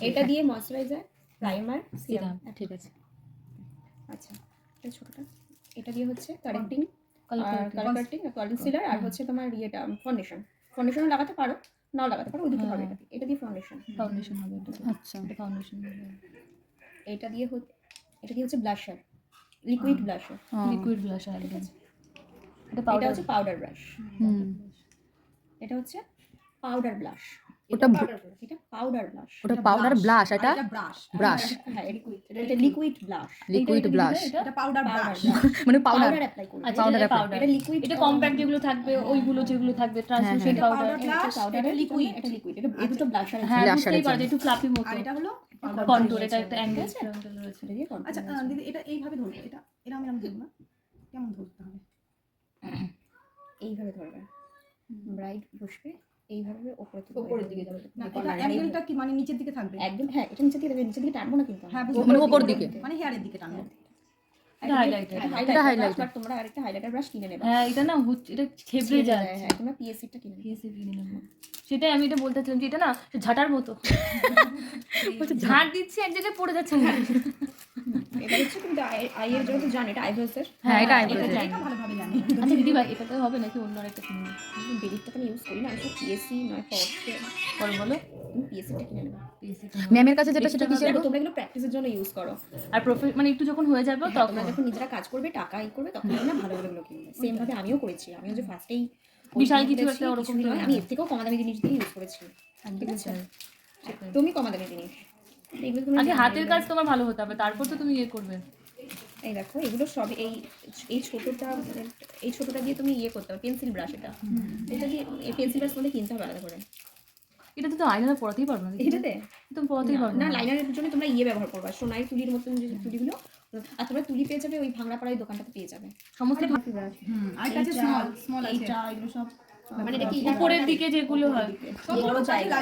এটা দিয়ে moisturiser, primer, serum, ঠিক আছে। আচ্ছা এটা ছোটটা, এটা দিয়ে হচ্ছে কারেক্টিং, কালার কারেক্টিং, কনসিলার, আর হচ্ছে তোমার ইয়েটা ফাউন্ডেশনও লাগাতে পারো, নাও লাগাতে পারো, ওই দুটো হবে। এটা দিয়ে ফাউন্ডেশন হবে এটা। আচ্ছা, এটা ফাউন্ডেশন হবে। এটা দিয়ে হচ্ছে blusher, liquid blusher, liquid blusher একদম। এটা হচ্ছে পাউডার ব্রাশ, এটা হচ্ছে পাউডার ব্লাশ, ওটা এটা পাউডার ব্লাশ, ওটা পাউডার ব্লাশ, এটা ব্রাশ, হ্যাঁ এটা লিকুইড ব্লাশ, লিকুইড ব্লাশ, এটা পাউডার ব্লাশ, মানে পাউডার অ্যাপ্লাই করবে। আচ্ছা, পাউডার, এটা লিকুইড, এটা কম্প্যাক্ট যেগুলো থাকবে ওইগুলো যেগুলো থাকবে ট্রান্সলুসেন্ট পাউডার, এটা লিকুইড, এটা এই দুটো ব্লাশার। হ্যাঁ, blusher বুঝতেই এর পারো জন্য। একটু ফ্লাফি মতো। আর এটা হলো কন্টুর, এটা একটা অ্যাঙ্গেল রয়েছে। আচ্ছা দিদি, এটা এইভাবে ধরবো, এটা এরকম ধরবো না, কেমন ধরতে হবে? এইভাবে ধরবে, ব্রাইট বসবে এইভাবে উপরের দিকে যাবে না, এটা অ্যাঙ্গেলটা কি মানে নিচের দিকে থাকবে? একদম, হ্যাঁ এটা নিচে দিকে, নিচে দিকে টানবো না কিন্তু, হ্যাঁ মানে উপর দিকে, মানে হেয়ারের দিকে টানবো। এটা হাইলাইটার, এটা হাইলাইটার, তোমরা আরেকটা হাইলাইটার ব্রাশ কিনে নেবে। হ্যাঁ এটা না এটা খেবড়ে যায়। হ্যাঁ তোমরা পিএসসিটা কিনে নেবে, পিএসসি কিনে নেবো। সেটাই আমি এটা বলতে চাইলাম যে এটা না ঝাঁটার মতো, ঝাঁট দিচ্ছে এক জায়গায় পড়ে যাচ্ছে। এটা হচ্ছে কিন্তু আইয়ের জন্য তো জানো, এটা আইব্রোসের। হ্যাঁ এটা আইব্রোস, এটা ভালোভাবে জানি। আচ্ছা দিদি ভাই, এটাতে হবে নাকি অন্য আরেকটা কিনবো? বেরিকটা তো আমি ইউজ করি না, আমি পিএসসি নয় ফর্সে পরে বলো। তুমি পিএসসিটা কিনে নেবে। ম্যামের কাছে যেটা সেটা কিসের? তোমরা এগুলো প্র্যাকটিসের জন্য ইউজ করো, আর মানে একটু যখন হয়ে যাবে তখন তোমরা যখন নিজেরা কাজ করবে, টাকা করবে, তখন না ভালো ভালো কিনবে। সেম ভাবে আমিও করেছি, আমিও যে ফার্স্টেই বিশাল কিছু একটা ওরকম নয়, আমি এর থেকেও কম দামি জিনিস দিয়ে ইউজ করেছি। ঠিক আছে, তুমি কম দামি জিনিস এগুলো তুমি আগে হাতের কাজ তোমার ভালো হতে হবে, তারপর তো তুমি ইয়ে করবে। এই দেখো এগুলো সব এই ছোটটা দিয়ে তুমি ইয়ে করতে হবে, পেন্সিল ব্রাশ, এটা দিয়ে এই পেন্সিল ব্রাশ তোমাদের কিনতে হবে আলাদা করে। এটাতে তো আইলাইনার পড়াতেই পারবে না, এটাতে তুমি পড়াতেই পারবে না, লাইনারের জন্য তোমরা ইয়ে ব্যবহার করবা, সোনাই তুলির মতন যে তুলিগুলো, আর তোমরা তুলি পেয়ে যাবে ওই ভাঙড়াপাড়ায় দোকানটাতে পেয়ে যাবে সমস্ত ব্রাশ। আর এটা স্মল আছে, এইটা এগুলো সব মানে এটা কি উপরের দিকে যেগুলো হয় সব বড় জায়গা।